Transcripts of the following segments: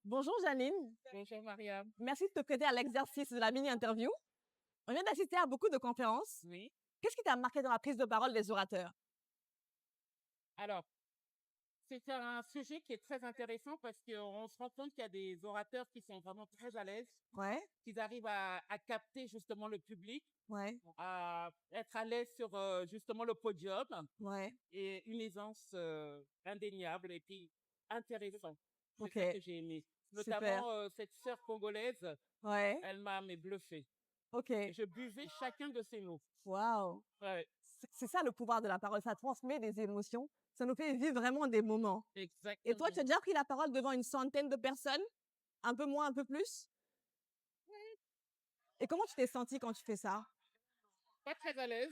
Bonjour Janine, Bonjour Mariam. merci de te prêter à l'exercice de la mini-interview. On vient d'assister à beaucoup de conférences. Oui. Qu'est-ce qui t'a marqué dans la prise de parole des orateurs? Alors, c'est un sujet qui est très intéressant parce qu'on se rend compte qu'il y a des orateurs qui sont vraiment très à l'aise, Ouais, qu'ils arrivent à capter justement le public, ouais, à être à l'aise sur justement le podium ouais. et une aisance indéniable et puis intéressant. C'est Ok, ça que j'ai aimé. super. Notamment cette sœur congolaise, Ouais, elle m'a mais bluffé. Et ok. je buvais chacun de ses mots. Waouh. Ouais, C'est ça le pouvoir de la parole, ça transmet des émotions, ça nous fait vivre vraiment des moments. Et toi, tu exactement. as déjà pris la parole devant une centaine de personnes? Un peu moins, un peu plus? Et comment tu t'es sentie quand tu fais ça? Pas très à l'aise.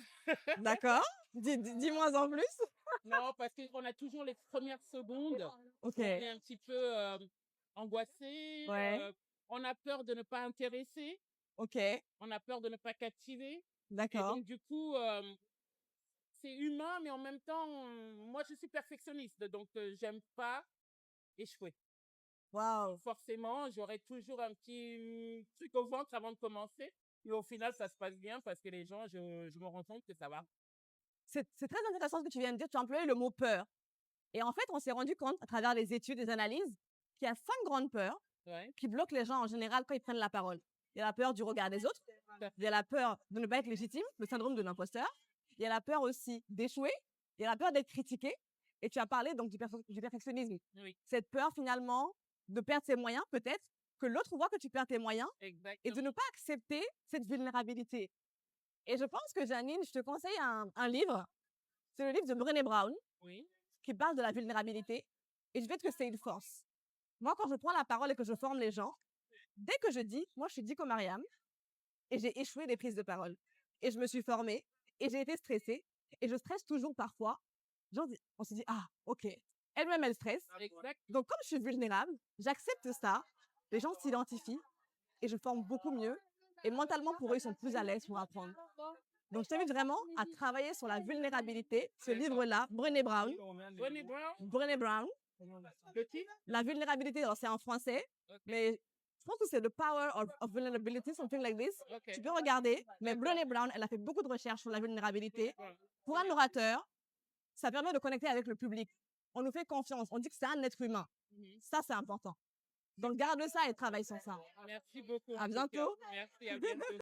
D'accord? Dis-moi en plus. Non, parce qu'on a toujours les premières secondes Ok, où on est un petit peu angoissé, ouais, on a peur de ne pas intéresser, ok, on a peur de ne pas captiver. Et d'accord. donc, du coup, c'est humain, mais en même temps, moi, je suis perfectionniste, donc j'aime pas échouer. Waouh. Donc, forcément, j'aurai toujours un petit truc au ventre avant de commencer. Et au final, ça se passe bien parce que les gens, je me rends compte que ça va. C'est très intéressant ce que tu viens de dire. Tu as employé le mot peur. Et en fait, on s'est rendu compte, à travers les études, les analyses, qu'il y a 5 grandes peurs Ouais, qui bloquent les gens en général quand ils prennent la parole. Il y a la peur du regard des autres. tout à Il y a la peur de ne pas être légitime, le syndrome de l'imposteur. Il y a la peur aussi d'échouer. Il y a la peur d'être critiqué. Et tu as parlé donc du perfectionnisme. fait. Oui, Cette peur finalement de perdre ses moyens, peut-être, que l'autre voit que tu perds tes moyens et de ne exactement. pas accepter cette vulnérabilité. Et je pense que Janine, je te conseille un livre. C'est le livre de Brené Brown Oui, qui parle de la vulnérabilité et du fait que c'est une force. Moi, quand je prends la parole et que je forme les gens, dès que je dis, moi, je suis Diko Mariam et j'ai échoué des prises de parole et je me suis formée et j'ai été stressée et je stresse toujours parfois. Genre, on se dit, ah, ok. Elle-même, elle stresse. exact. Donc, comme je suis vulnérable, j'accepte ça. Les gens s'identifient et je forme beaucoup mieux. Et mentalement, pour eux, ils sont plus à l'aise pour apprendre. Donc, je t'invite vraiment à travailler sur la vulnérabilité. Ce livre-là, Brené Brown. Brené Brown, Brené Brown, le titre? la vulnérabilité, alors c'est en français, Ok, mais je pense que c'est The Power of Vulnerability, something like this. ok. Tu peux regarder, mais D'accord. Brené Brown, elle a fait beaucoup de recherches sur la vulnérabilité. Ouais. Pour un orateur, ça permet de connecter avec le public. On nous fait confiance, on dit que c'est un être humain. Mhm. Ça, c'est important. Donc, garde ça et travaille sur ça. Merci beaucoup, À en tout cas. bientôt. Merci, à bientôt.